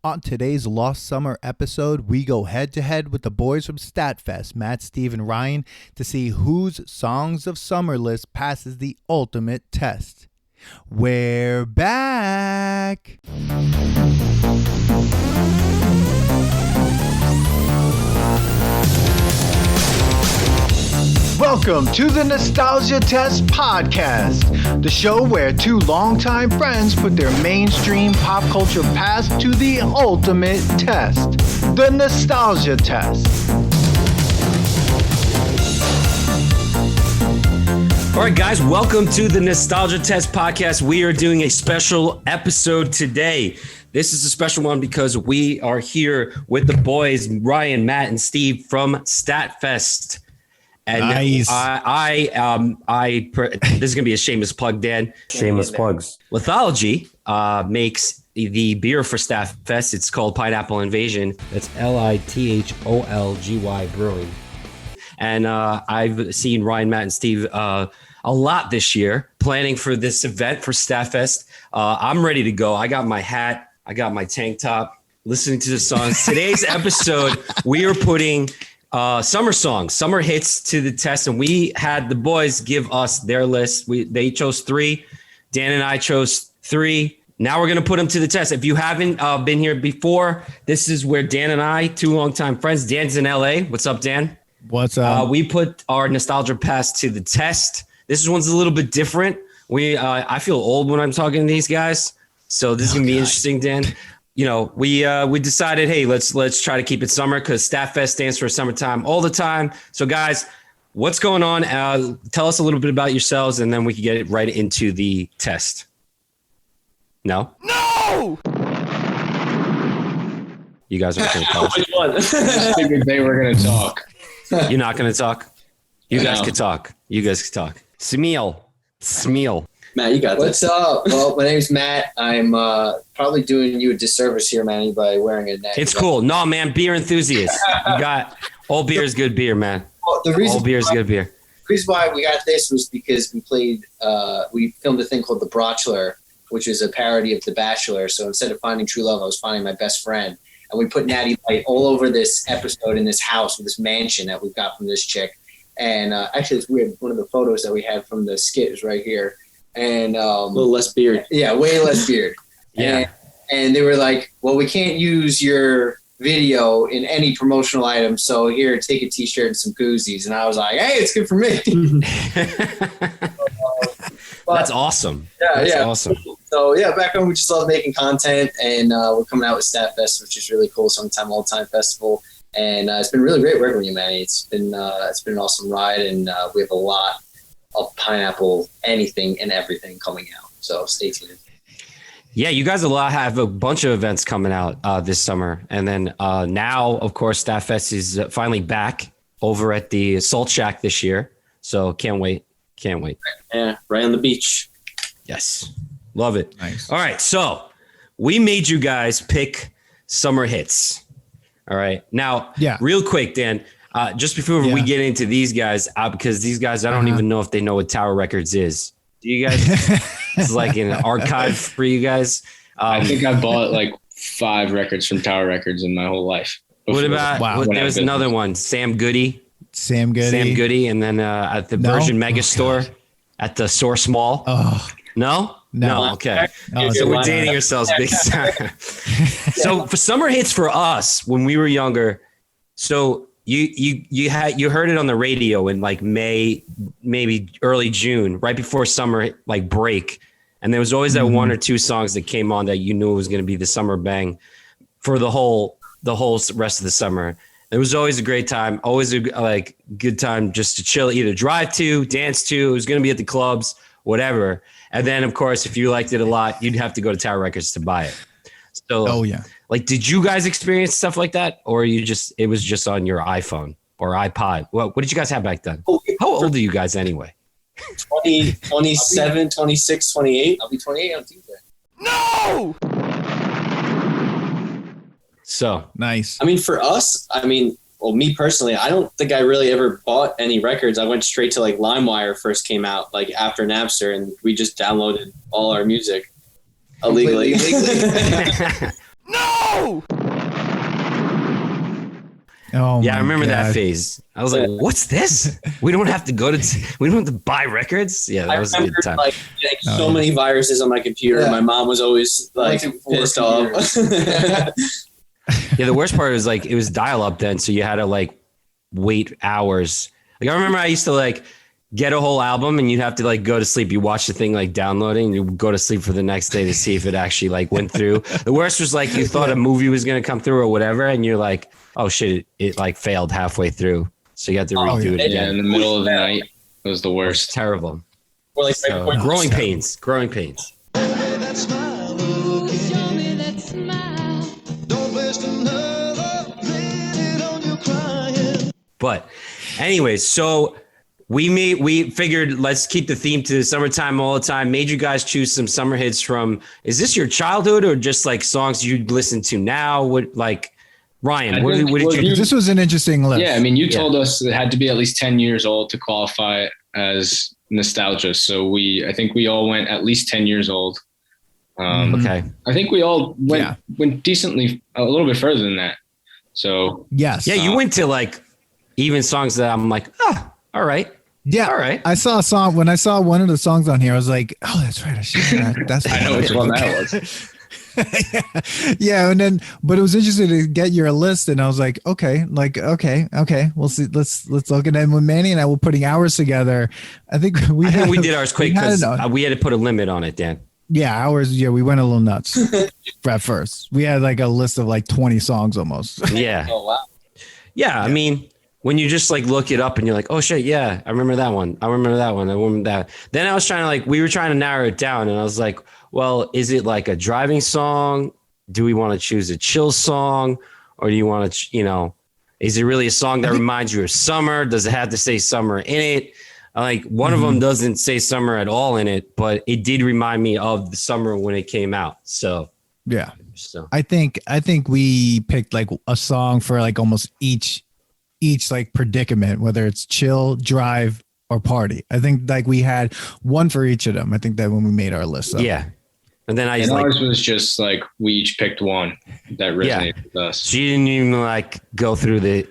On today's Lost Summer episode, we go head-to-head with the boys from STATTfest, Matt, Steve, and Ryan, to see whose Songs of Summer list passes the ultimate test. We're back! Welcome to the Nostalgia Test Podcast, the show where two longtime friends put their mainstream pop culture past to the ultimate test, the Nostalgia Test. All right, guys, welcome to the Nostalgia Test Podcast. We are doing a special episode today. This is a special one because we are here with the boys, Ryan, Matt, and Steve from STATTfest. And nice. This is gonna be a shameless plug, Dan. Shameless plugs. Lithology makes the beer for STATTfest. It's called Pineapple Invasion. That's LITHOLGY Brewing. And I've seen Ryan, Matt, and Steve a lot this year planning for this event for STATTfest. I'm ready to go. I got my hat. I got my tank top. Listening to the songs. Today's episode, we are putting summer songs, summer hits to the test, and we had the boys give us their list. They chose 3. Dan and I chose 3. Now we're gonna put them to the test. If you haven't been here before, this is where Dan and I, two longtime friends. Dan's in LA. What's up, Dan? What's up? We put our nostalgia pass to the test. This one's a little bit different. I feel old when I'm talking to these guys, so this is gonna be interesting, Dan. You know, we decided, hey, let's try to keep it summer because STATTfest stands for summertime all the time. So, guys, what's going on? Tell us a little bit about yourselves, and then we can get right into the test. No. You guys aren't going to talk. I figured they were going to talk. You're not going to talk. You guys could talk. Smeal. Matt, you got What's up? Well, my name's Matt. I'm probably doing you a disservice here, Manny, by wearing a neck. It's cool. No, man, beer enthusiast. You got all beer is good beer, man. Well, all beer is good beer. The reason why we got this was because we filmed a thing called The Brochler, which is a parody of The Bachelor. So instead of finding true love, I was finding my best friend. And we put Natty Light all over this episode in this house, this mansion that we got from this chick. And actually, it's weird. One of the photos that we had from the skit is right here. And a little less beard. Yeah, way less beard. Yeah. And they were like, well, we can't use your video in any promotional item. So here, take a t-shirt and some koozies. And I was like, hey, it's good for me. That's awesome. Yeah, That's awesome. So yeah, back home, we just love making content, and we're coming out with STATTfest, which is really cool. Summertime all-time festival. And it's been really great working with you, Manny. It's been an awesome ride, and we have a lot of pineapple, anything and everything coming out. So stay tuned. Yeah, you guys have a bunch of events coming out this summer. And then now, of course, STATTfest is finally back over at the Salt Shack this year. So can't wait. Yeah, right on the beach. Yes. Love it. Nice. All right. So we made you guys pick summer hits. All right. Now, real quick, Dan, just before we get into these guys, because these guys, I don't even know if they know what Tower Records is. Do you guys? It's like an archive for you guys. I think I bought like 5 records from Tower Records in my whole life. What about, there was another one, Sam Goody, and then at the Virgin Megastore at the Source Mall. Oh. No? Okay. Oh, so we're dating ourselves big time. So for summer hits for us when we were younger, so you heard it on the radio in like May, maybe early June, right before summer like break, and there was always that 1 or 2 songs that came on that you knew it was going to be the summer bang for the whole rest of the summer. It was always a great time, always a good time just to chill, either drive to, dance to. It was going to be at the clubs, whatever. And then, of course, if you liked it a lot, you'd have to go to Tower Records to buy it. So, did you guys experience stuff like that, or it was just on your iPhone or iPod? What did you guys have back then? How old are you guys anyway? 20, 27, 26, 28. I'll be 28 on Tuesday. No! So nice. I mean, for us, well, me personally, I don't think I really ever bought any records. I went straight to like LimeWire first came out, like after Napster, and we just downloaded all our music illegally. No! no. Oh Yeah, I my remember that God. phase. I was like, "What's this? We don't have to we don't have to buy records." Yeah, that I was a good remember time. like getting so many viruses on my computer. Yeah. My mom was always like Went through 4 pissed off. Yeah, the worst part was like it was dial up then, so you had to like wait hours. Like I remember I used to like get a whole album and you'd have to like go to sleep. You watch the thing like downloading and you go to sleep for the next day to see if it actually like went through. The worst was like you thought a movie was gonna come through or whatever, and you're like, oh shit, it like failed halfway through. So you had to redo it Yeah, again. in the middle of the night, it was the It's worst. terrible. Or like So, right before growing pains. Growing pains. But anyways, so we figured let's keep the theme to summertime all the time. Made you guys choose some summer hits from. Is this your childhood or just like songs you listen to now? What like Ryan? What did you? This was an interesting list. Yeah, I mean, you told us it had to be at least 10 years old to qualify as nostalgia. So I think we all went at least 10 years old. Okay. I think we all went decently a little bit further than that. So Yes. Yeah, you went to like even songs that I'm like, oh, all right. Yeah. All right. I saw a song when I saw one of the songs on here. I was like, oh, that's right. That's I know which one that was. Yeah, and then but it was interesting to get your list, and I was like, okay, we'll see. Let's look at it. When Manny and I were putting ours together, I think we did ours quick because we had to put a limit on it, Dan. Yeah, ours. Yeah, we went a little nuts at first. We had like a list of like 20 songs almost. Yeah. Oh wow. Yeah, I mean, when you just like look it up and you're like, oh shit, yeah, I remember that one. I remember that one. I remember that. Then I was trying to like, we were trying to narrow it down, and I was like, well, is it like a driving song? Do we want to choose a chill song, or do you want to, is it really a song that reminds you of summer? Does it have to say summer in it? Like one of them doesn't say summer at all in it, but it did remind me of the summer when it came out. So Yeah. So I think we picked like a song for like almost each like predicament, whether it's chill, drive, or party. I think like we had one for each of them. I think that when we made our list. So. Yeah. And then I just And like, ours was just like we each picked one that resonated with us. she didn't even like go through the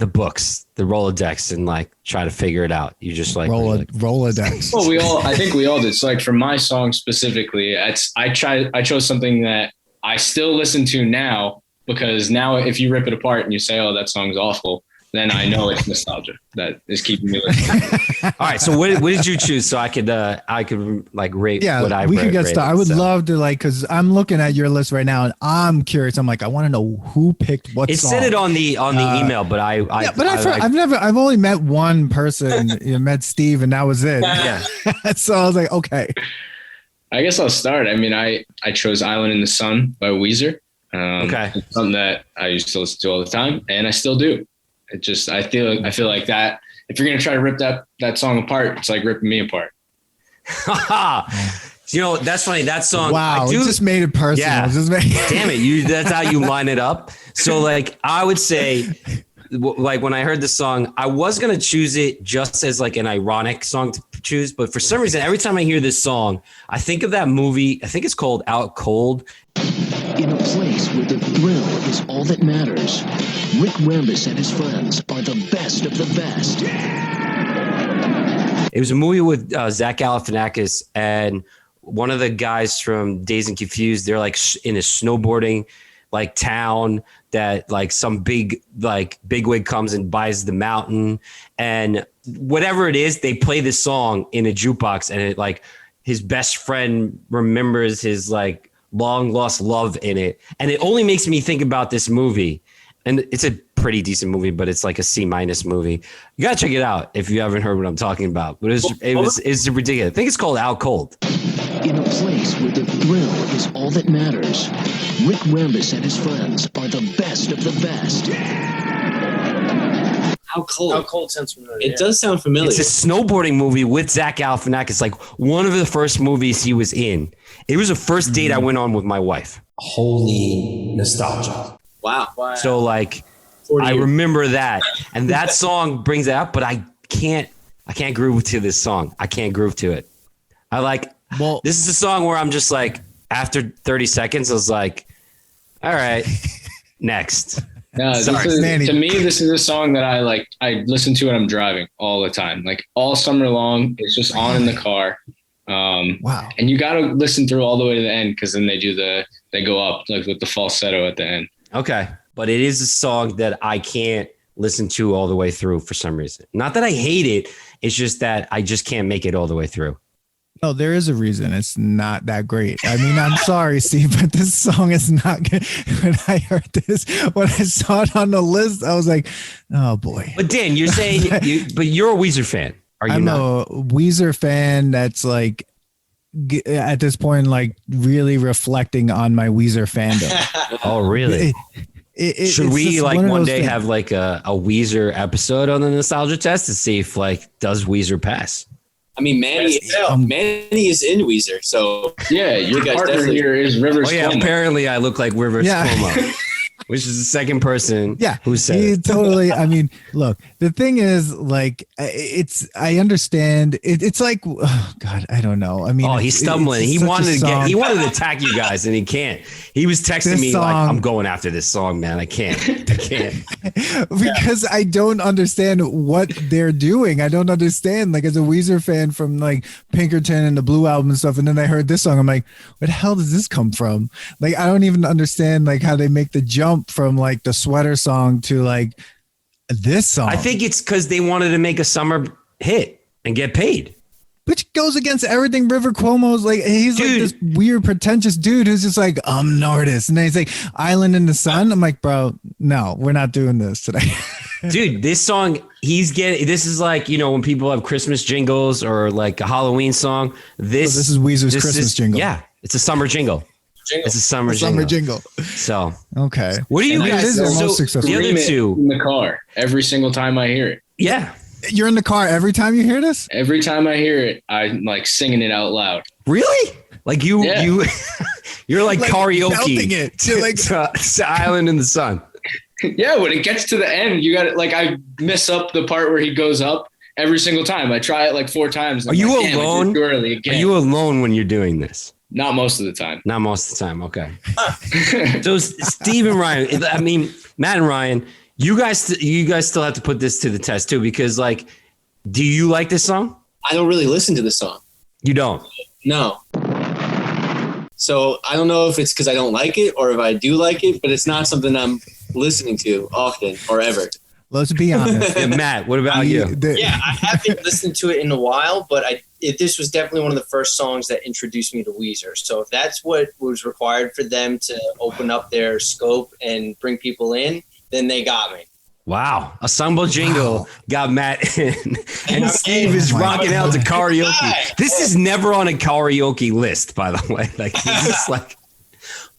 books, the Rolodex, and like try to figure it out. You just like Rolodex. Well, I think we all did. So like for my song specifically, I chose something that I still listen to now, because now if you rip it apart and you say, oh, that song's awful, then I know it's nostalgia that is keeping me listening. All right. So what did you choose so I could like rate what I we could get rated, started. I would so. love to like, because I'm looking at your list right now and I'm curious. I'm like, I want to know who picked what It song. said it on the email, but I've only met one person. Met Steve, and that was it. Yeah. So I was like, okay. I guess I'll start. I mean, I chose Island in the Sun by Weezer. Okay. It's something that I used to listen to all the time, and I still do. It just, I feel like that if you're going to try to rip that song apart, it's like ripping me apart. That's funny. That song. Wow. It just made it personal. Yeah. Damn it. That's how you line it up. So like, I would say like when I heard the song, I was going to choose it just as like an ironic song to choose. But for some reason, every time I hear this song, I think of that movie. I think it's called Out Cold. In a place where the thrill is all that matters, Rick Rambis and his friends are the best of the best. It was a movie with Zach Galifianakis and one of the guys from Dazed and Confused. They're like in a snowboarding like town that like some bigwig comes and buys the mountain, and whatever it is, they play this song in a jukebox, and it like his best friend remembers his like long lost love in it, and it only makes me think about this movie. And it's a pretty decent movie, but it's like a C- movie. You gotta check it out if you haven't heard what I'm talking about. But it's ridiculous. I think it's called Out Cold. In a place where the thrill is all that matters, Rick Rambis and his friends are the best of the best. How cold? How cold sounds familiar. It does sound familiar. It's a snowboarding movie with Zach Galifianakis, like one of the first movies he was in. It was a first date I went on with my wife. Holy nostalgia. Wow. So like, 40 I years. remember that, and that song brings it up, but I can't groove to this song. I can't groove to it. This is a song where I'm just like, after 30 seconds, I was like, All right. Next. No, Sorry, Manny. to me, this is a song that I like. I listen to when I'm driving all the time, like all summer long. It's just on in the car. Wow. And you got to listen through all the way to the end because then they go up like with the falsetto at the end. Okay. But it is a song that I can't listen to all the way through for some reason. Not that I hate it. It's just that I just can't make it all the way through. No, there is a reason it's not that great. I mean, I'm sorry, Steve, but this song is not good. When I heard this, when I saw it on the list, I was like, oh boy. But Dan, you're saying but you're a Weezer fan. Are you I'm not? a Weezer fan that's like at this point, like really reflecting on my Weezer fandom. Oh, really? Should we like one day have like a Weezer episode on the nostalgia test to see if like does Weezer pass? I mean, Manny is in Weezer, so Yeah, your guys partner definitely- here is Rivers. Oh yeah, Cuomo. apparently I look like Rivers Yeah. Cuomo, which is the second person who said he it. totally. I mean, look, the thing is, like, I understand. It's like, oh God, I don't know. I mean, Oh, he's stumbling. He wanted to attack you guys, and he can't. He was texting This me like, song- "I'm going after this song, man. I can't. because I don't understand what they're doing. I don't understand. Like, as a Weezer fan from like Pinkerton and the Blue Album and stuff, and then I heard this song, I'm like, where the hell does this come from? Like, I don't even understand like how they make the jump from like the Sweater song to like this song. I think it's because they wanted to make a summer hit and get paid. which goes against everything River Cuomo's like. He's like Dude. this weird, pretentious dude who's just like, I'm an artist. And then he's like, Island in the Sun. I'm like, bro, no, we're not doing this today. Dude, this song, this is like, you know, when people have Christmas jingles or like a Halloween song. This is Weezer's Christmas jingle. Yeah, it's a summer jingle. It's a summer jingle. So, Okay. what do you And it guys is their most successful. The other Scream it two, in the car every single time I hear it. yeah. You're in the car every time you hear this? Every time I hear it, I'm like singing it out loud. Really? Like you're like karaoke belting it to, like- to Island in the Sun. Yeah, when it gets to the end, you got it. Like I mess up the part where he goes up every single time. I try it like 4 times. Are you alone? Early again. Are you alone when you're doing this? Not most of the time. Not most of the time. Okay. So Steve and Ryan, I mean, Matt and Ryan, you guys still have to put this to the test too, because like, do you like this song? I don't really listen to this song. You don't. No. So I don't know if it's because I don't like it or if I do like it, but it's not something I'm listening to often or ever. Let's be honest. Yeah, Matt, what about you? Yeah, I haven't listened to it in a while, but this was definitely one of the first songs that introduced me to Weezer. So if that's what was required for them to open up their scope and bring people in, then they got me. Wow. A sumble jingle got Matt in. And Steve is rocking out to karaoke. This is never on a karaoke list, by the way. Like, this is like,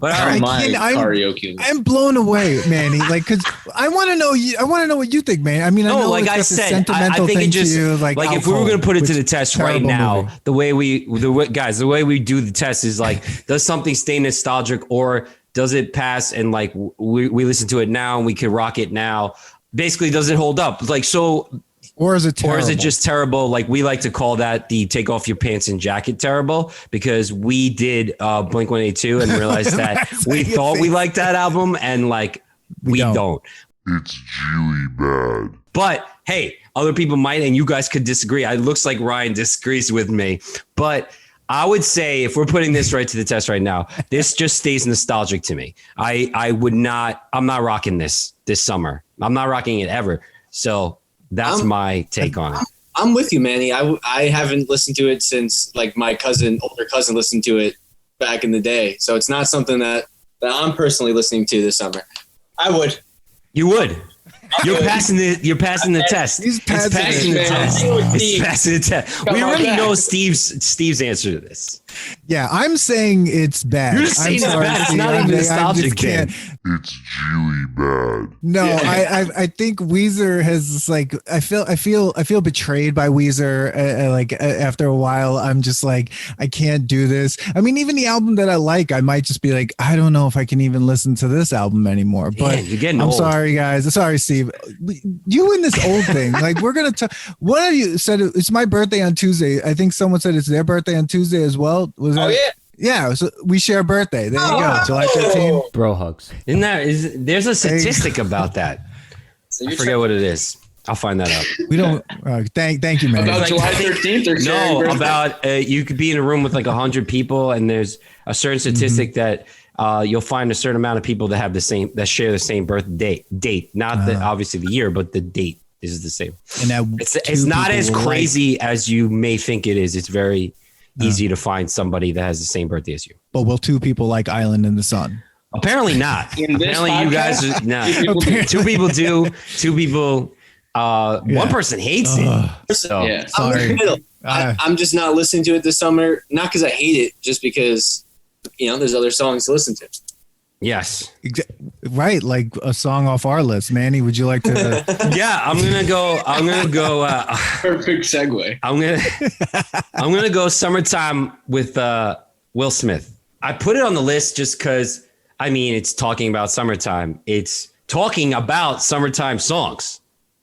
but all right. My I'm karaoke. I'm blown away, Manny. Like, cause I want to know I want to know what you think, man. I mean, I No, know like it's I got this said, I sentimental think thing it just to you, like if we were alcohol, going to put it to which the is test a right terrible now, movie. the way we do the test is like, does something stay nostalgic or does it pass? And like we listen to it now and we can rock it now. Basically, does it hold up? Like, so, Or is it terrible? or is it just terrible? Like we like to call that the take off your pants and jacket terrible, because we did Blink-182 and realized that we thought we liked that album and like we don't. It's Jewy bad. But hey, other people might, and you guys could disagree. It looks like Ryan disagrees with me, but I would say if we're putting this right to the test right now, this just stays nostalgic to me. I'm not rocking this summer. I'm not rocking it ever. So that's my take on it. I'm with you, Manny. I haven't listened to it since like my older cousin listened to it back in the day. So it's not something that I'm personally listening to this summer. I would. You would. You're passing the test. He's passing the it. test. He's passing the test. We on already back. know Steve's answer to this. Yeah, I'm saying it's bad. You're just saying it's sorry, bad. It's Steve. not I even just nostalgic, can't. Dan. It's Jewy bad. No, I think Weezer has like I feel betrayed by Weezer. After a while, I'm just like I can't do this. I mean, even the album that I like, I might just be like I don't know if I can even listen to this album anymore. But Man, you're getting I'm old. sorry, guys. Sorry, Steve. You and this old thing. Like we're gonna talk. One of you said it's my birthday on Tuesday. I think someone said it's their birthday on Tuesday as well. Was that? Oh, yeah. Yeah, so we share a birthday. There you go. July 13th. Bro hugs. There's a statistic about that. I forget what it is. I'll find that out. We don't. Thank you, man. About July 13th or No, about you could be in a room with like 100 people, and there's a certain statistic that you'll find a certain amount of people that share the same birth date. Not obviously the year, but the date is the same. And it's not as crazy as you may think it is. It's very easy to find somebody that has the same birthday as you. But will two people like Island in the Sun? Apparently not. Apparently you guys are not. Two people do. Two people. One person hates it. So Yeah. Sorry. I'm just not listening to it this summer. Not because I hate it, just because there's other songs to listen to. yes. Right, like a song off our list. Manny, would you like to? Yeah, I'm gonna go. Perfect segue. I'm gonna go Summertime with Will Smith. I put it on the list just because it's talking about summertime. It's talking about summertime songs.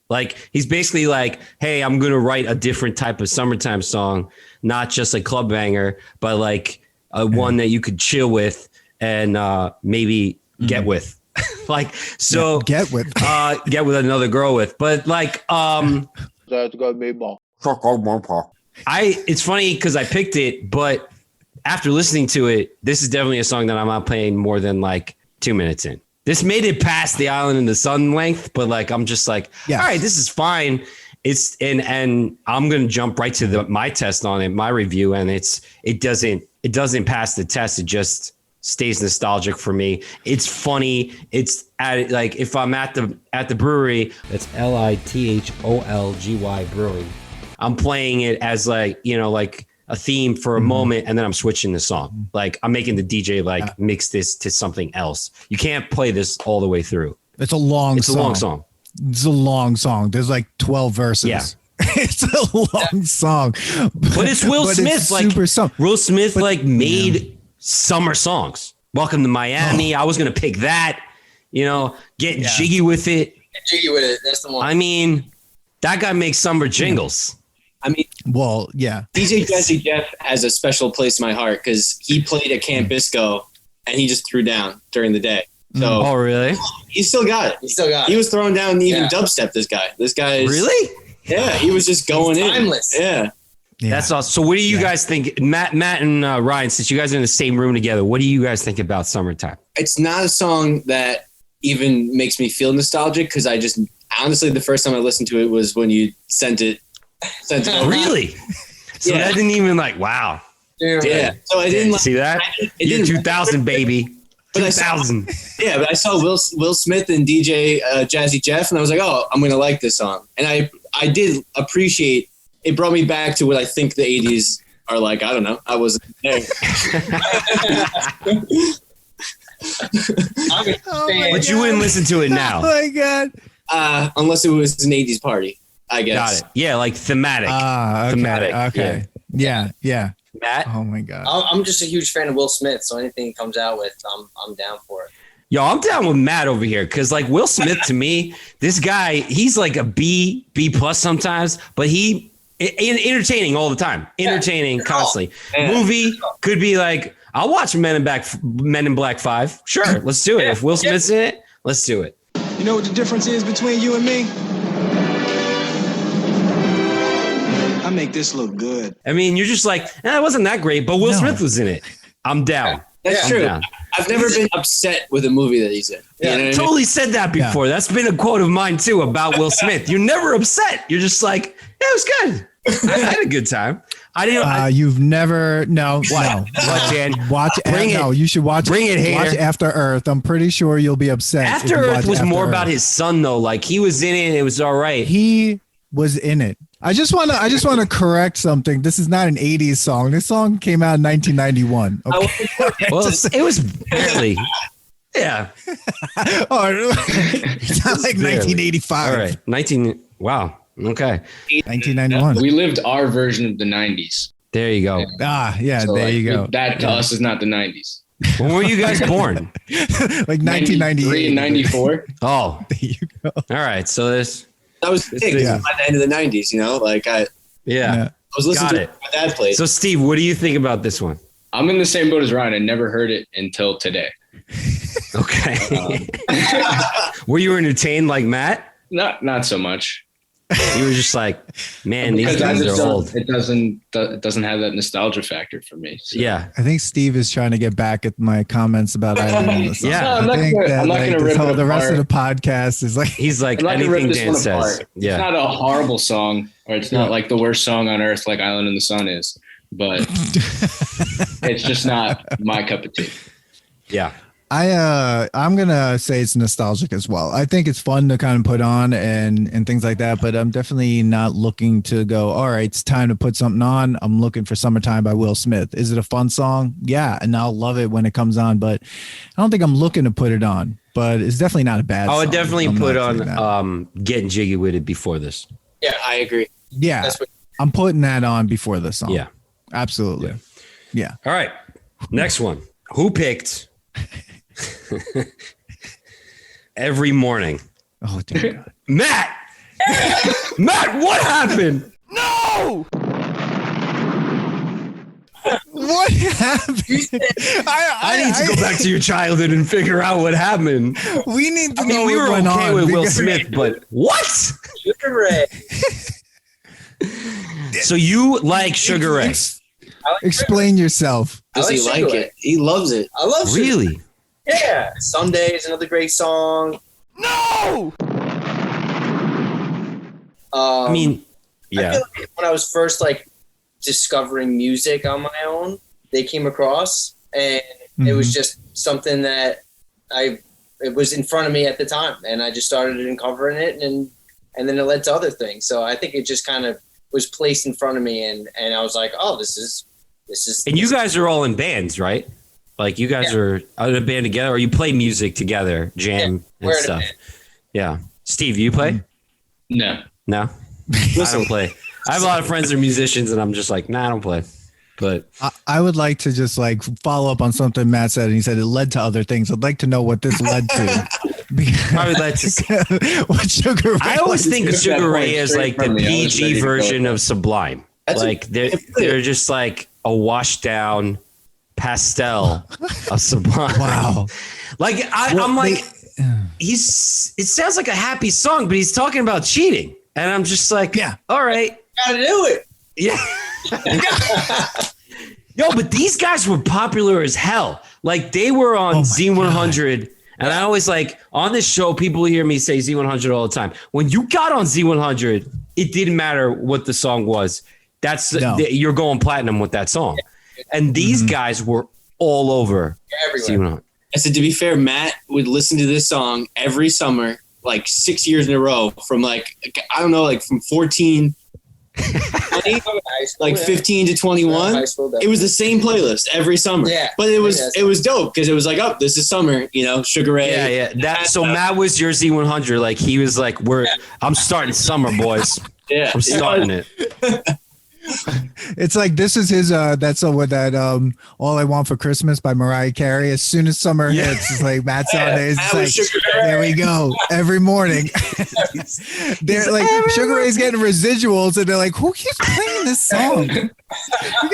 Like he's basically like, hey, I'm gonna write a different type of summertime song, not just a club banger, but like one that you could chill with and maybe get with. Like so, get with another girl with. But like, it's funny because I picked it, but after listening to it, this is definitely a song that I'm not playing more than like 2 minutes in. This made it past the Island in the Sun length, but like I'm just like, all right, this is fine. It's and I'm gonna jump right to my test on it, my review, and it doesn't pass the test. It just stays nostalgic for me. It's funny. It's like if I'm at the brewery, that's LITHOLGY brewery. I'm playing it as like like a theme for a moment, and then I'm switching the song. Like I'm making the DJ mix this to something else. You can't play this all the way through. It's a long song. It's a long song. There's like 12 verses. Yeah. It's a long song. But it's Will Smith. It's super song. Will Smith made summer songs. Welcome to Miami. I was going to pick that, get jiggy with it. Get jiggy with it. That's the one. That guy makes summer jingles. Well, yeah. DJ Jazzy Jeff has a special place in my heart because he played at Camp Bisco and he just threw down during the day. So, oh, really? He still got it. He was throwing down even dubstep. This guy is really? Yeah, he was just going in. Timeless. Yeah. That's awesome. So what do you guys think? Matt and Ryan, since you guys are in the same room together, what do you guys think about Summertime? It's not a song that even makes me feel nostalgic because I just honestly the first time I listened to it was when you sent it over. Really? So that didn't even wow. Yeah. So I didn't see that. Year 2000, baby. 2000. But I saw Will Smith and DJ Jazzy Jeff, and I was like, oh, I'm gonna like this song. And I did appreciate. It brought me back to what I think the 80s are like. I don't know. I wasn't there. But you wouldn't listen to it now. Oh my God. Unless it was an 80s party, I guess. Got it. Yeah, like thematic. Okay. Thematic. Okay. Yeah. Matt? Oh my God. I'm just a huge fan of Will Smith, so anything he comes out with, I'm down for it. Yo, I'm down with Matt over here because like Will Smith to me, this guy, he's like a B plus sometimes, but he entertaining all the time, constantly. Movie could be like, I'll watch Men in Black 5. Sure, let's do it. If Will Smith's in it, let's do it. You know what the difference is between you and me? I make this look good. You're just like, it wasn't that great, but Will Smith was in it. I'm down. That's true. Down. I've never been upset with a movie that he's in. Totally said that before. That's been a quote of mine too about Will Smith. You're never upset. You're just like, it was good. I had a good time. I didn't. You've never no. What, Dan? Watch. No, you should watch. Bring it here. Watch After Earth. I'm pretty sure you'll be upset. After Earth was more about his son though. Like he was in it. And it was all right. He was in it. I just want to correct something. This is not an 80s song. This song came out in 1991. Okay. Well, it was barely. Yeah. It's not like 1985. All right. Wow. Okay. 1991. We lived our version of the 90s. There you go. So there you go. That to us is not the 90s. When were you guys born? Like 1998 and 94. Oh. There you go. All right. So this. That was big by the end of the 90s, like I was listening to it. My dad played. So Steve, what do you think about this one? I'm in the same boat as Ryan. I never heard it until today. Okay. Were you entertained like Matt? Not so much. You were just like, man, these guys are old. It doesn't have that nostalgia factor for me. So. Yeah. I think Steve is trying to get back at my comments about Island in the Sun. Yeah. No, I'm not gonna rip it the rest of apart. the podcast is like He's like, I'm not gonna anything rip this Dan one says. apart. Yeah. It's not a horrible song, or it's not like the worst song on earth like Island in the Sun is, but it's just not my cup of tea. Yeah. I'm gonna say it's nostalgic as well. I think it's fun to kind of put on and things like that, but I'm definitely not looking to go, all right, it's time to put something on. I'm looking for Summertime by Will Smith. Is it a fun song? Yeah, and I'll love it when it comes on, but I don't think I'm looking to put it on. But it's definitely not a bad song. I would definitely I'm put not saying on that. Getting Jiggy With It before this. Yeah, I agree. Yeah, That's what- I'm putting that on before the song. Yeah. Absolutely. Yeah. All right. Next one. Who picked Every Morning? Oh, dear God. Matt! Matt, what happened? No! What happened? I need to go back to your childhood and figure out what happened. We need to I mean, know we what were went okay on with Will because- Smith, but what? Sugar Ray. So you like Sugar Ray? Explain yourself. Does he Sugar like Ray. it? He loves it. I love Sugar Ray. Really? Yeah. Someday is another great song. No! I mean, I yeah. feel like when I was first like discovering music on my own, they came across, and it was just something that it was in front of me at the time, and I just started uncovering it, and then it led to other things. So I think it just kind of was placed in front of me, and I was like, oh, this is. And you guys are all in bands, right? Like you guys are in a band together, or you play music together, jam and we're in a stuff. band. Yeah. Steve, you play? No. No, I don't play. I have a lot of friends that are musicians, and I'm just like, nah, I don't play. But I would like to just like follow up on something Matt said, and he said it led to other things. I'd like to know what this led to. I would like to. What Sugar Ray? I always think of Took that Sugar Ray point as straight like the from me. I was ready PG to go version with of Sublime. That's Like they're just like a washed down pastel of Sublime. Wow. Like I'm like it sounds like a happy song, but he's talking about cheating, and I'm just like, Yeah. all right, Gotta do it. yeah. Yo, but these guys were popular as hell. Like they were on Z100. And I always like on this show, people hear me say Z100 all the time. When you got on Z100, it didn't matter what the song was. You're going platinum with that song. And these guys were all over Everywhere. Z100. I said, to be fair, Matt would listen to this song every summer, like 6 years in a row, from like, I don't know, like from 14, 20, like 15 to 21. High school, It was the same playlist every summer. Yeah. But it was dope because it was like, oh, this is summer, Sugar Ray. Yeah. So Matt was your Z100. Like he was like, I'm starting summer, boys. Yeah. I'm starting it. It's like this is his that's with that All I Want for Christmas by Mariah Carey. As soon as summer hits, it's like Matt's on it. It's Matt was like, Sugar Ray. there we go. Every morning. They're like Sugar Ray's getting residuals and they're like, who keeps playing this song?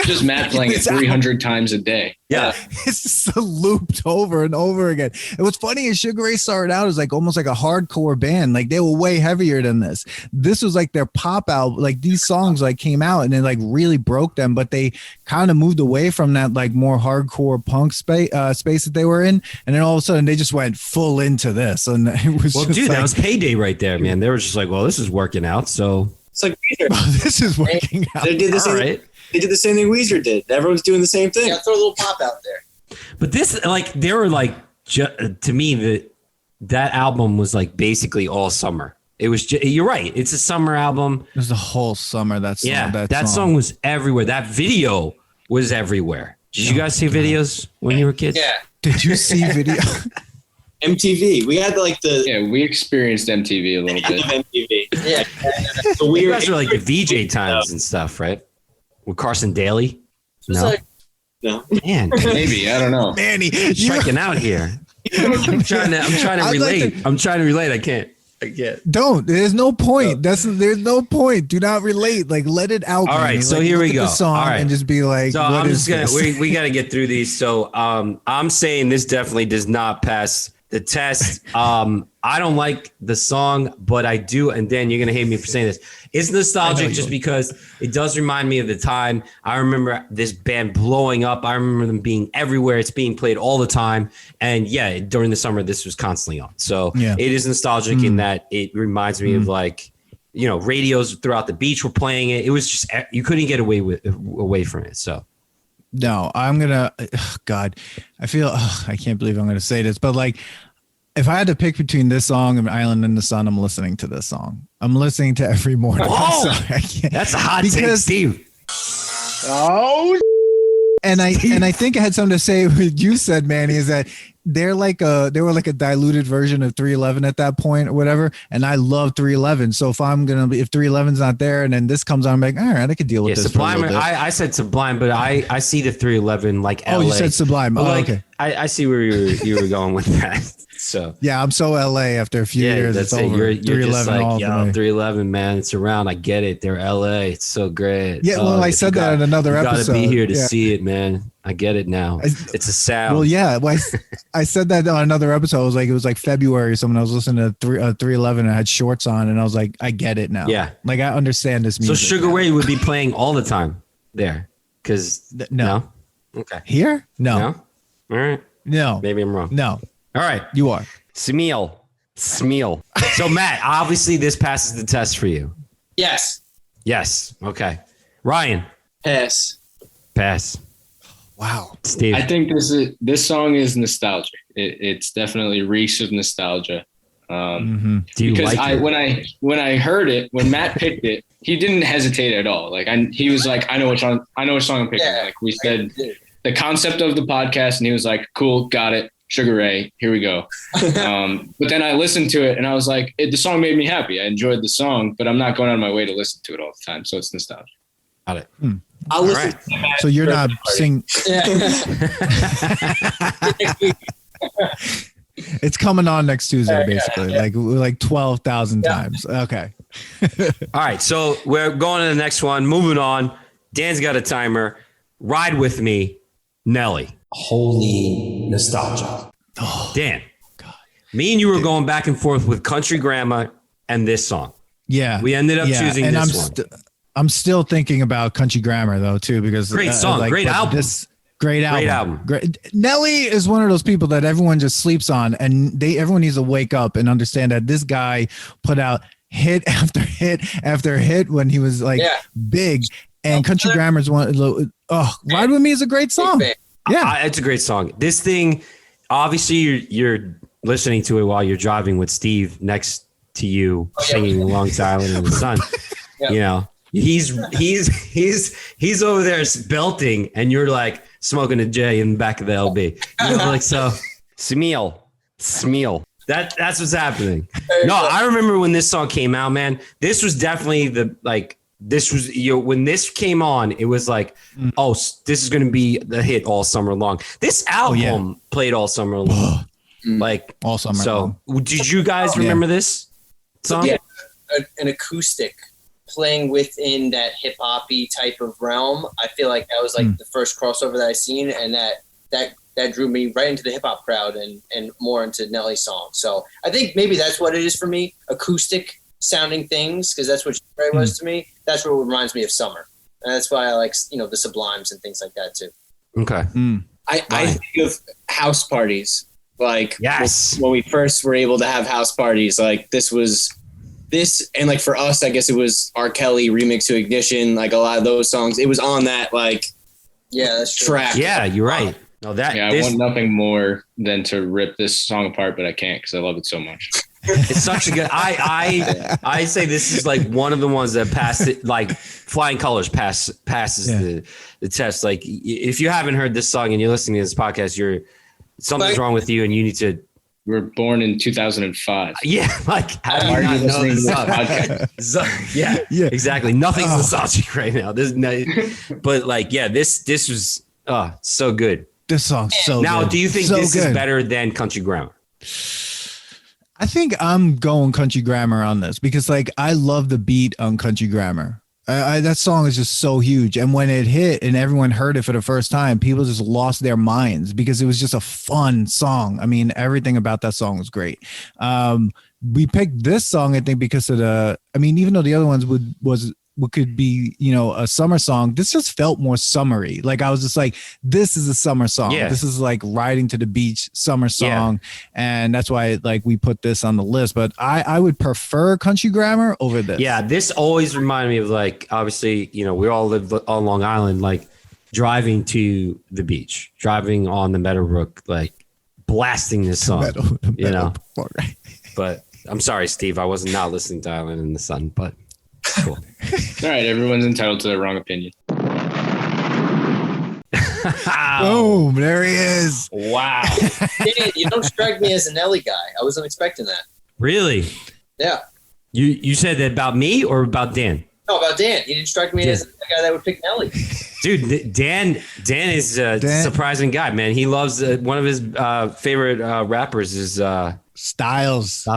Just Matt playing it 300 times a day. Yeah. It's just looped over and over again. And what's funny is Sugar Ray started out as like almost like a hardcore band. Like they were way heavier than this. This was like their pop album. Like these songs like came out and it like really broke them, but they kind of moved away from that like more hardcore punk space that they were in. And then all of a sudden they just went full into this. And it was just Dude, like, that was payday right there, man. They were just like, well, this is working out. So It's like Weezer. this is working out. They did the all same. right. They did the same thing Weezer did. Everyone's doing the same thing. Yeah, throw a little pop out there. But this, like, they were like, to me, that album was like basically all summer. It was. You're right. It's a summer album. It was the whole summer. That song. Yeah, that song was everywhere. That video was everywhere. Did you guys see videos when you were kids? Yeah. Did you see video? MTV. We had like the Yeah, we experienced MTV a little bit. MTV. Yeah. The You weird. guys were like the VJ times and stuff, right? With Carson Daly. It was No, like, No. man, Maybe, I don't know. Manny, striking out here. I'm trying to I'd like relate. I'm trying to relate. I can't. I get. Don't. There's no point. There's no point. Do not relate. Like, let it out. All right, man. so Like, here look we at go. The song All right. and just be like, So what I'm is just gonna this? we got to get through these. So I'm saying this definitely does not pass the test. I don't like the song, but I do. And Dan, you're gonna hate me for saying this. It's nostalgic just because it does remind me of the time. I remember this band blowing up. I remember them being everywhere. It's being played all the time. And yeah, during the summer, this was constantly on. So it is nostalgic in that it reminds me of like, you know, radios throughout the beach were playing it. It was just, you couldn't get away from it. So. No, I'm gonna. God, I feel. I can't believe I'm gonna say this, but like, if I had to pick between this song and Island in the Sun, I'm listening to this song. I'm listening to every morning. Whoa, I can't, that's a hot take, Steve. Oh, and I think it had something to say with what you said, Manny, is that they were like a diluted version of 311 at that point or whatever. And I love 311. So if 311's not there and then this comes on, I'm like, all right, I could deal with this. Sublime. I said Sublime, but I see the 311 like LA. Oh, you said Sublime. Oh, like, okay. I see where you were going with that. So yeah, I'm so LA after a few years. That's it's it. over. You're just like, all yo, 311, man. It's around. I get it. They're LA. It's so great. Yeah, well, I said that in another episode. You gotta be here to see it, man. I get it now. It's a sound. Well, yeah. Well, I said that on another episode. It was like February or something. I was listening to 311 and I had shorts on and I was like, I get it now. Yeah. Like I understand this music. So Sugar Ray would be playing all the time there. Because no. Okay. Here? No. All right. No. Maybe I'm wrong. No. All right. You are. Smeal. So Matt, obviously this passes the test for you. Yes. Yes. Okay. Ryan. Pass. Wow. Steve. I think this song is nostalgic. It's definitely reeks of nostalgia. Do you because like it? when I heard it, when Matt picked it, he didn't hesitate at all. Like he was like, I know what song I'm picking. Yeah, like we said the concept of the podcast, and he was like, cool, got it. Sugar Ray, here we go. But then I listened to it and I was like, the song made me happy. I enjoyed the song, but I'm not going out of my way to listen to it all the time. So it's nostalgia. Got it. I'll listen. Right. So you're not singing. It's coming on next Tuesday, basically, like 12,000 times. Okay. All right. So we're going to the next one. Moving on. Dan's got a timer. Ride with me, Nelly. Holy nostalgia. Oh, Dan, God. Me and you were going back and forth with Country Grandma and this song. Yeah. We ended up choosing and this one. I'm still thinking about Country Grammar though too, because great song, great album. Great album. Nelly is one of those people that everyone just sleeps on, and everyone needs to wake up and understand that this guy put out hit after hit after hit when he was big. And Country Grammar is one. Ride with Me is a great song. Yeah, it's a great song. This thing, obviously, you're listening to it while you're driving with Steve next to you, singing "Long Island in the Sun." You know, he's over there belting, and you're like smoking a J in the back of the LB. You know, like so. Smeal. That's what's happening. No, I remember when this song came out, man. This was definitely this was when this came on, it was like, oh, this is going to be the hit all summer long. This album played all summer long, like all summer. So, did you guys remember this song? Yeah, an acoustic playing within that hip hoppy type of realm. I feel like that was like the first crossover that I seen, and that drew me right into the hip hop crowd and more into Nelly's songs. So I think maybe that's what it is for me, acoustic sounding things, because that's what Ray was to me. That's what reminds me of summer, and that's why I like the Sublimes and things like that too. Okay. I think of house parties, like yes, when we first were able to have house parties. Like this, and like for us, I guess it was R. Kelly remix to Ignition. Like a lot of those songs, it was on that that's track. Yeah, you're right. No, I want nothing more than to rip this song apart, but I can't because I love it so much. It's such a good. I say this is like one of the ones that passed it, like flying colors passes the test. Like if you haven't heard this song and you're listening to this podcast, something's wrong with you and you need to. We were born in 2005. Yeah, like how do you not know this song? Yeah, exactly. Nothing's nostalgic right now. But this was so good. This song's so now, good. do you think so this good. is better than Country Grammar? I think I'm going Country Grammar on this because like I love the beat on Country Grammar. That song is just so huge. And when it hit and everyone heard it for the first time, people just lost their minds because it was just a fun song. I mean, everything about that song was great. We picked this song, I think, because of even though the other ones could be, a summer song, this just felt more summery. Like I was just like, this is a summer song. Yeah. This is like riding to the beach summer song. Yeah. And that's why like we put this on the list, but I would prefer Country Grammar over this. Yeah. This always reminded me of like, obviously, we all live on Long Island, like driving to the beach, driving on the Meadowbrook, like blasting this song, but I'm sorry, Steve, I was not listening to Island in the Sun, but cool. All right, everyone's entitled to their wrong opinion. Boom, there he is. Wow. Dan, you don't strike me as a Nelly guy. I wasn't expecting that. Really? Yeah. You said that about me or about Dan? No, about Dan. You didn't strike me as the guy that would pick Nelly. Dude, Dan is a surprising guy, man. He loves one of his favorite rappers is Styles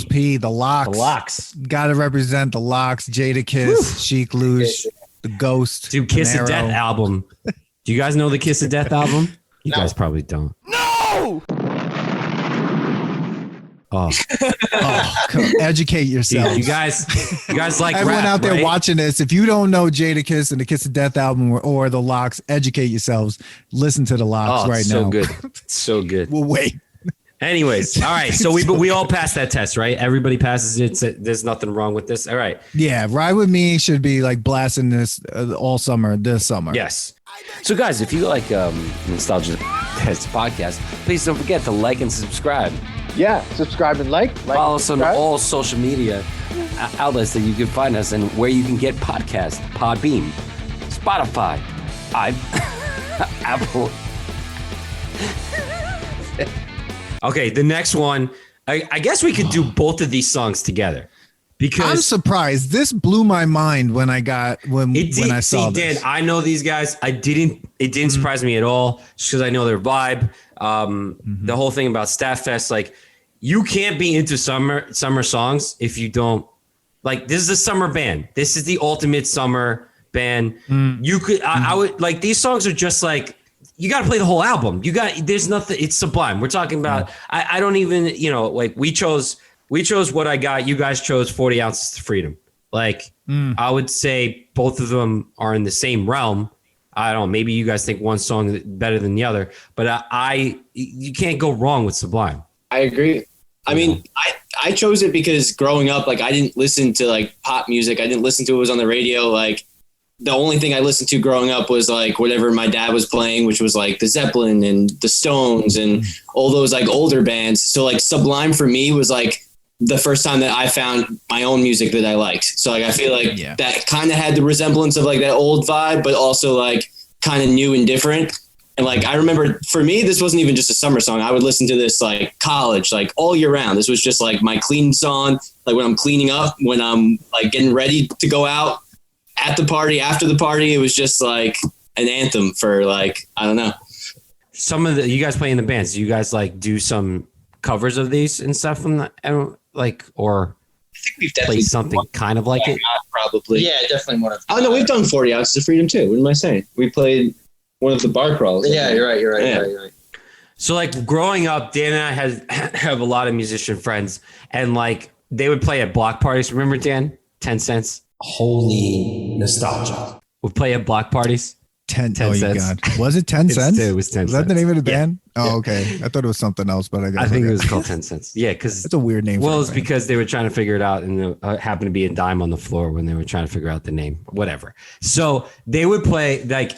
P, the Locks. The Locks. Got to represent the Locks, Jadakiss, Chic Luge, the Ghost. Dude, Kiss of Death album. Do you guys know the Kiss of Death album? You guys probably don't. No! Oh, educate yourself. Dude, you guys like everyone rap, out there right? watching this. If you don't know Jadakiss and the Kiss of Death album or the Locks, educate yourselves. Listen to the Locks right so now. Good. So good. We'll wait. Anyways, all right. So we all passed that test, right? Everybody passes it. There's nothing wrong with this. All right. Yeah, Ride With Me should be like blasting this all summer, this summer. Yes. So guys, if you like Nostalgia Test podcast, please don't forget to like and subscribe. Yeah, subscribe and like Follow us on all social media outlets that you can find us and where you can get podcasts: Podbean, Spotify, Apple. Okay, the next one. I guess we could do both of these songs together because I'm surprised. This blew my mind when I saw this. Dan, I know these guys. It didn't surprise me at all just because I know their vibe. The whole thing about STATTfest, like you can't be into summer songs if you don't like. This is a summer band. This is the ultimate summer band. You could. I would like these songs are just like. You got to play the whole album. There's nothing. It's Sublime. We're talking about. I don't even. Like we chose What I Got. You guys chose 40 Ounces to Freedom. Like I would say both of them are in the same realm. I don't know. Maybe you guys think one song better than the other, but you can't go wrong with Sublime. I agree. I mean, I chose it because growing up, like I didn't listen to like pop music. I didn't listen to it was on the radio. Like the only thing I listened to growing up was like whatever my dad was playing, which was like the Zeppelin and the Stones and all those like older bands. So like Sublime for me was like the first time that I found my own music that I liked. So like I feel like that kind of had the resemblance of like that old vibe, but also like kind of new and different. And like I remember for me, this wasn't even just a summer song. I would listen to this like college, like all year round. This was just like my cleaning song, like when I'm cleaning up, when I'm like getting ready to go out. At the party, after the party, it was just like an anthem for like, I don't know. You guys play in the bands. Do you guys like do some covers of these and stuff from the, like, or I think we've definitely play something kind of like it? Probably. Yeah, definitely one of them. Oh, no, we've done 40 Ounces of Freedom too. What am I saying? We played one of the bar crawls. Yeah, you're right. So like growing up, Dan and I have a lot of musician friends and like they would play at block parties. Remember, Dan? 10 cents. Holy nostalgia. We play at block parties. 10 cents. God. Was it 10 cents? It was 10 Was cents. that the name of the band? Yeah. Oh, okay. I thought it was something else, but I think it was called 10 cents. Yeah, because it's a weird name. Well, it's because they were trying to figure it out and there happened to be a dime on the floor when they were trying to figure out the name. Whatever. So they would play like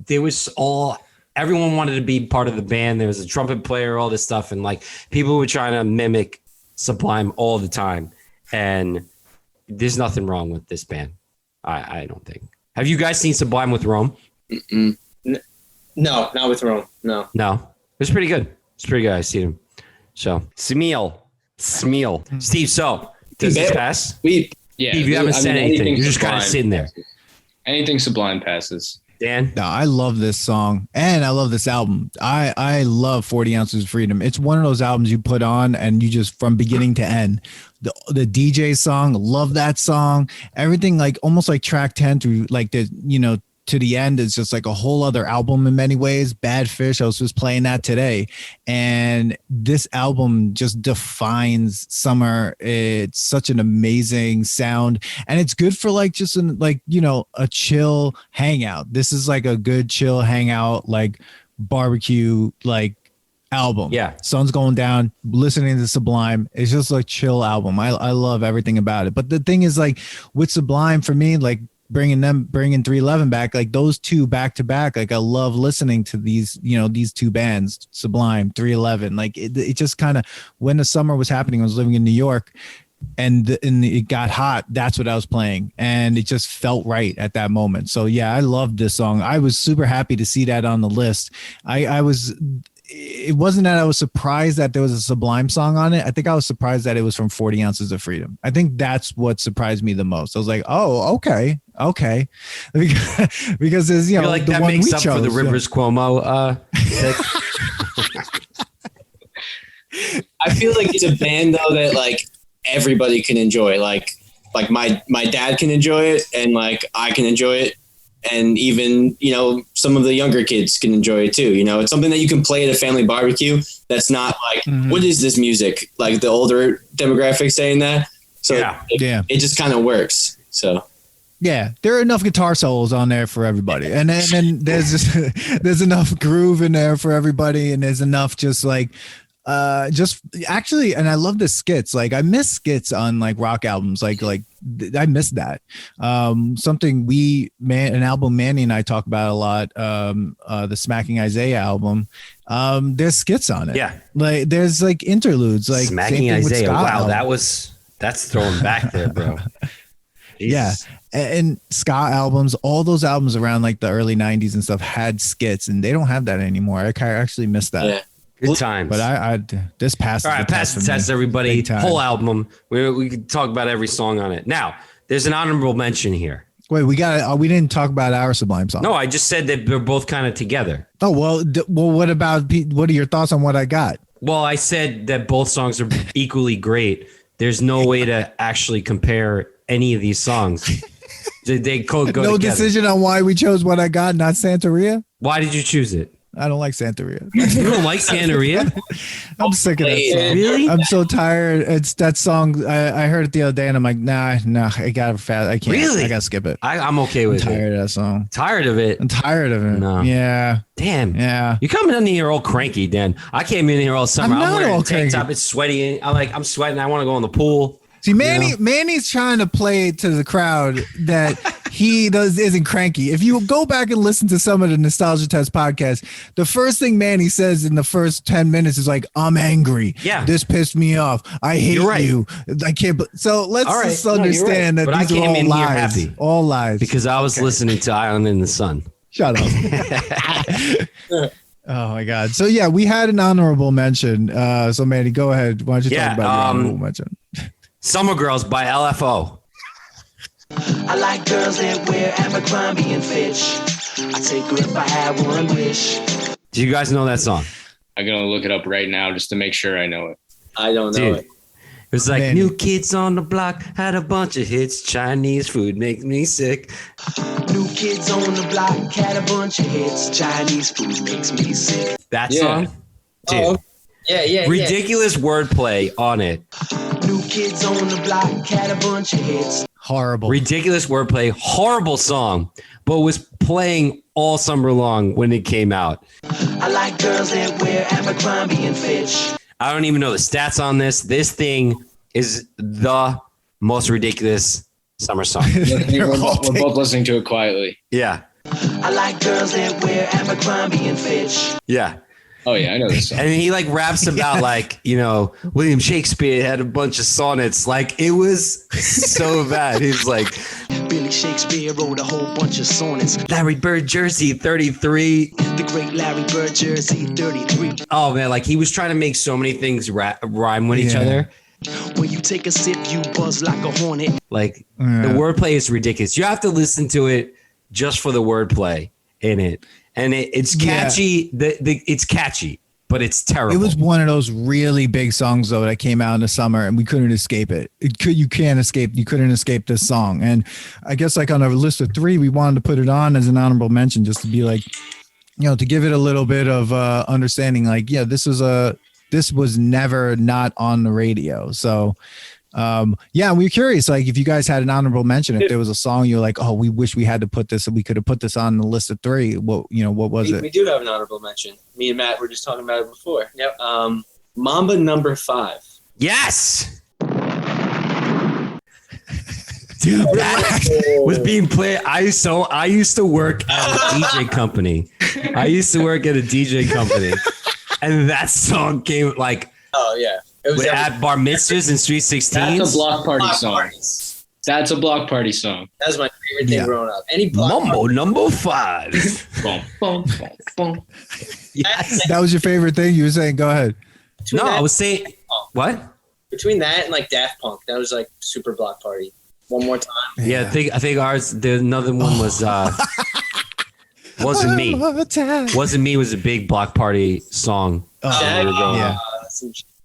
there was all. Everyone wanted to be part of the band. There was a trumpet player, all this stuff, and like people were trying to mimic Sublime all the time, and there's nothing wrong with this band. I don't think. Have you guys seen Sublime with Rome? No, not with Rome. No. It's pretty good. I've seen him. So Smeal. Steve, so does this pass? Yeah. Steve, you haven't said anything. You're just kind of sitting there. Anything Sublime passes. Dan? No, I love this song and I love this album. I love 40 Ounces of Freedom. It's one of those albums you put on and you just from beginning to end. The DJ song, love that song. Everything like almost like track 10 through like the, to the end is just like a whole other album in many ways. Bad Fish, I was just playing that today. And this album just defines summer. It's such an amazing sound. And it's good for like just a chill hangout. This is like a good chill hangout, like barbecue, like album. Yeah. Sun's going down, listening to Sublime. It's just like chill album. I love everything about it. But the thing is like with Sublime for me, like bringing 311 back, like those two back to back, like I love listening to these two bands, Sublime, 311. Like it just kind of, when the summer was happening, I was living in New York and it got hot. That's what I was playing. And it just felt right at that moment. So yeah, I loved this song. I was super happy to see that on the list. It wasn't that I was surprised that there was a Sublime song on it. I think I was surprised that it was from 40 Ounces of Freedom. I think that's what surprised me the most. I was like, oh, okay. Because there's, I feel like the that one makes we up chose, for the Rivers Cuomo. I feel like it's a band though that like everybody can enjoy. Like my dad can enjoy it, and like I can enjoy it, and even some of the younger kids can enjoy it too. It's something that you can play at a family barbecue. That's not like what is this music? Like the older demographic saying that. So it just kind of works. So. Yeah, there are enough guitar solos on there for everybody, and then there's just there's enough groove in there for everybody, and there's enough just actually, and I love the skits. Like I miss skits on like rock albums. Like I miss that. Something an album Manny and I talk about a lot. The Smacking Isaiah album. There's skits on it. Yeah, like there's like interludes. Like Smacking Isaiah. Wow, that's throwing back there, bro. Yeah. And ska albums, all those albums around like the early 90s and stuff had skits, and they don't have that anymore. I actually miss that. Yeah. Good times. But I this passes. All right, pass the test, everybody. Whole album. We can talk about every song on it. Now, there's an honorable mention here. Wait, we didn't talk about our Sublime song. No, I just said that they're both kind of together. Oh, well, what are your thoughts on what I got? Well, I said that both songs are equally great. There's no way to actually compare any of these songs. They go together. No decision on why we chose what I got, not Santeria? Why did you choose it? I don't like Santeria. You don't like Santeria? I'm sick of that song. Really? I'm so tired. It's that song. I heard it the other day and I'm like, nah, I gotta fast. I can't. Really? I gotta skip it. I'm okay with it. I'm tired of that song. Tired of it? I'm tired of it. No. Yeah. Damn. Yeah. You're coming in here all cranky, Dan. I came in here all summer. I'm not wearing all a tank cranky. top. It's sweaty. I'm sweating. I want to go in the pool. See, Manny's trying to play to the crowd that he isn't cranky. If you go back and listen to some of the Nostalgia Test podcast, the first thing Manny says in the first 10 minutes is like, I'm angry. Yeah. This pissed me off. I hate you. I can't. So let's just understand that these are all lies. Happy all lies. Because I was listening to Island in the Sun. Shut up. Oh my God. So yeah, we had an honorable mention. So Manny, go ahead. Why don't you talk about your honorable mention? Summer Girls by LFO. I like girls that wear Abercrombie and Fitch. I take her if I had one wish. Do you guys know that song? I'm gonna look it up right now just to make sure I know it. I don't know it. It was like New Kids on the Block had a bunch of hits. Chinese food makes me sick. New Kids on the Block had a bunch of hits. Chinese food makes me sick. That song? Dude. Oh, yeah. Ridiculous wordplay on it. New Kids on the Block had a bunch of hits. Horrible. Ridiculous wordplay. Horrible song, but was playing all summer long when it came out. I like girls that wear Abercrombie and Fitch. I don't even know the stats on this. This thing is the most ridiculous summer song. We're both listening to it quietly. Yeah. I like girls that wear Abercrombie and Fitch. Yeah. Oh yeah, I know this song. And he like raps about like, William Shakespeare had a bunch of sonnets. Like it was so bad. He's like, Billy Shakespeare wrote a whole bunch of sonnets. Larry Bird jersey 33. The great Larry Bird jersey 33. Oh man, like he was trying to make so many things rhyme with each other. When you take a sip, you buzz like a hornet. Like the wordplay is ridiculous. You have to listen to it just for the wordplay. in it, and it's catchy. It's catchy, but it's terrible. It was one of those really big songs though that came out in the summer, and we couldn't escape it. You couldn't escape this song. And I guess like on a list of 3, we wanted to put it on as an honorable mention, just to be like, to give it a little bit of understanding. Like, this was never not on the radio. So. We're curious, like if you guys had an honorable mention, if there was a song you're like, oh, we wish we had to put this, and we could have put this on the list of 3. What was it? We do have an honorable mention. Me and Matt were just talking about it before. Yep. Mamba number 5. Yes. Dude, that was being played. I used to work at a DJ company. And that song came like, oh yeah. It was at bar mitzvahs and Sweet 16s. That's a block party song. That's a block party song. That was my favorite thing growing up. Any Mambo number 5. Boom, boom, boom, boom. Yes. That was your favorite thing? You were saying, go ahead. I was saying, what? Between that and like Daft Punk, that was like super block party. One more time. Yeah, I think ours. Another one was wasn't me. Wasn't me was a big block party song.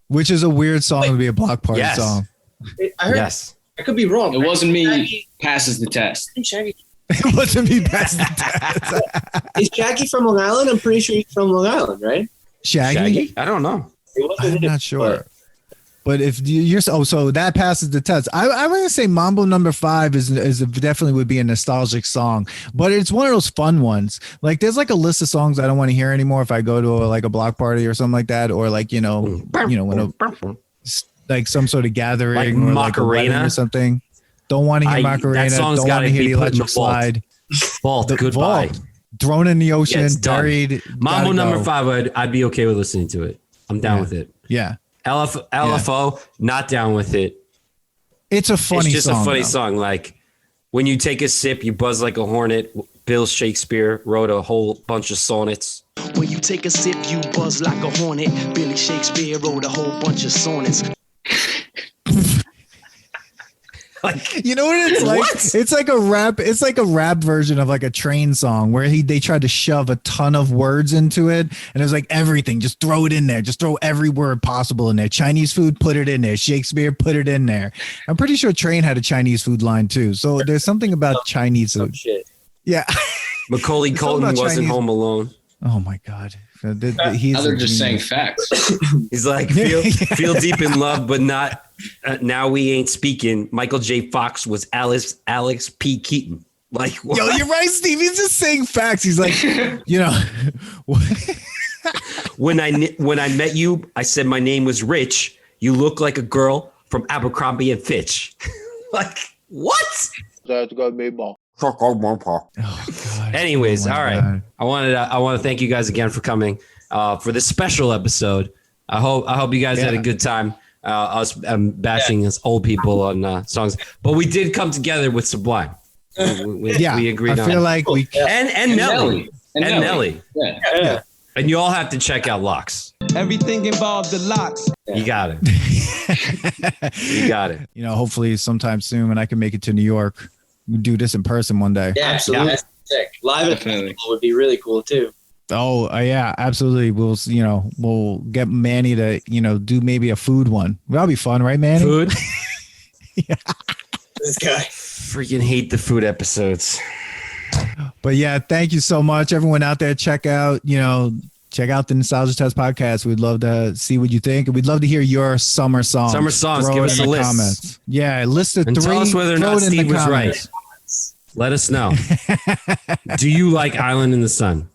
Which is a weird song to be a block party song. I heard. Yes. I could be wrong. It wasn't me. Passes the test. Shaggy. It wasn't me. Passes the test. Is Shaggy from Long Island? I'm pretty sure he's from Long Island, right? Shaggy? I don't know. I'm not sure. But if you're so that passes the test. I'm going to say Mambo number 5 is definitely would be a nostalgic song, but it's one of those fun ones. Like there's like a list of songs I don't want to hear anymore if I go to a block party or something like that, or like when like some sort of gathering, like or Macarena like or something. Don't want to hear Macarena. Don't want to hear the electric slide. Vault. Goodbye. Vault. Thrown in the ocean, buried. Mambo number 5. I'd be okay with listening to it. I'm down with it. Yeah. LFO, not down with it. It's a funny song. It's just a funny song. Like when you take a sip, you buzz like a hornet. Bill Shakespeare wrote a whole bunch of sonnets. When you take a sip, you buzz like a hornet. Billy Shakespeare wrote a whole bunch of sonnets. Like, you know what it's like? What? It's like a rap. It's like a rap version of like a train song where they tried to shove a ton of words into it, and it was like everything. Just throw it in there. Just throw every word possible in there. Chinese food, put it in there. Shakespeare, put it in there. I'm pretty sure Train had a Chinese food line too. So there's something about Chinese food. Shit. Yeah. Macaulay Culkin wasn't home alone. Oh my God. Now they're just saying facts. He's like, feel deep in love, but not. Now we ain't speaking. Michael J. Fox was Alex P. Keaton. Like, what? Yo, you're right, Steve. He's just saying facts. He's like, when I met you, I said my name was Rich. You look like a girl from Abercrombie and Fitch. Like, what? That's gonna be more. Anyways, all right. I want to thank you guys again for coming for this special episode. I hope you guys had a good time. Us bashing us old people on songs, but we did come together with Sublime. We agreed on. I feel like we and Nelly. Yeah. And you all have to check out Locks. Everything involved the Locks. You got it. You got it. Hopefully sometime soon when I can make it to New York, we'll do this in person one day. Yeah, absolutely. That's sick. Live at festival would be really cool too. Oh yeah, absolutely. We'll get Manny to do maybe a food one. That'll be fun, right, Manny? Food. Yeah. This guy freaking hate the food episodes. But yeah, thank you so much, everyone out there. Check out the Nostalgia Test podcast. We'd love to see what you think, and we'd love to hear your summer songs. Give us a list. Comments. Yeah, list of 3. Tell us whether or not Steve was right. Let us know. Do you like Island in the Sun?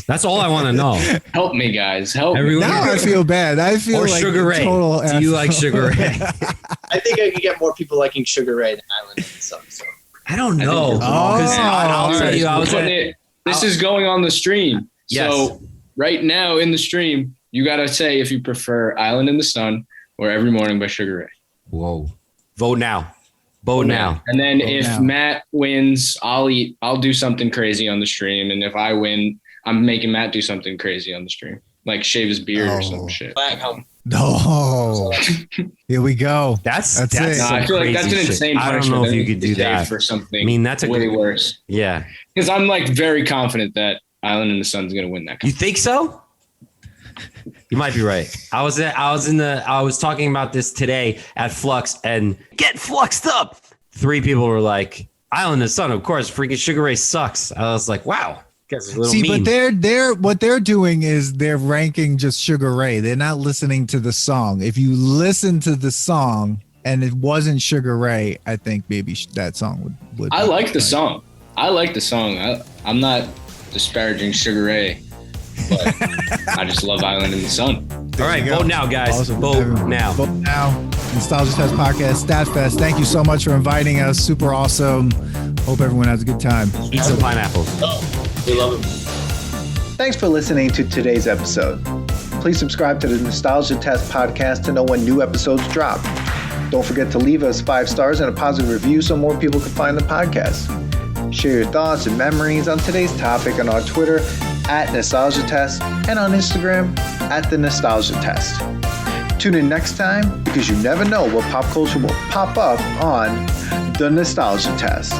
That's all I want to know. Help me, guys. Help me. Now I feel bad. I feel like Sugar Ray. Do you like Sugar Ray? I think I could get more people liking Sugar Ray than Island in the Sun. So. I don't know. I'll tell you. This is going on the stream. Yes. So right now in the stream, you got to say if you prefer Island in the Sun or Every Morning by Sugar Ray. Whoa. Vote now. Vote now. And then if Matt wins, I'll do something crazy on the stream. And if I win, I'm making Matt do something crazy on the stream. Like shave his beard or some shit. No. Here we go. That's it. No, I feel like that's an crazy insane shit. I don't punishment. know if you could do that for something. I mean, that's a way worse. Yeah. Because I'm like very confident that Island in the Sun's gonna win that. You think so? You might be right. I was talking about this today at Flux and get fluxed up. 3 people were like, Island in the Sun, of course, freaking Sugar Ray sucks. I was like, wow. Guys are a little mean. But what they're doing is they're ranking just Sugar Ray. They're not listening to the song. If you listen to the song and it wasn't Sugar Ray, I think maybe that song would. I like the song. I'm not disparaging Sugar Ray, but I just love Island in the Sun. All right, vote now, guys. Awesome. Vote now. Vote now. Nostalgia Fest Podcast, StatFest. Thank you so much for inviting us. Super awesome. Hope everyone has a good time. Eat some pineapples. We love him. Thanks for listening to today's episode. Please subscribe to the Nostalgia Test Podcast to know when new episodes drop. Don't forget to leave us 5 stars and a positive review so more people can find the podcast. Share your thoughts and memories on today's topic on our Twitter at Nostalgia Test and on Instagram at The Nostalgia Test. Tune in next time because you never know what pop culture will pop up on The Nostalgia Test.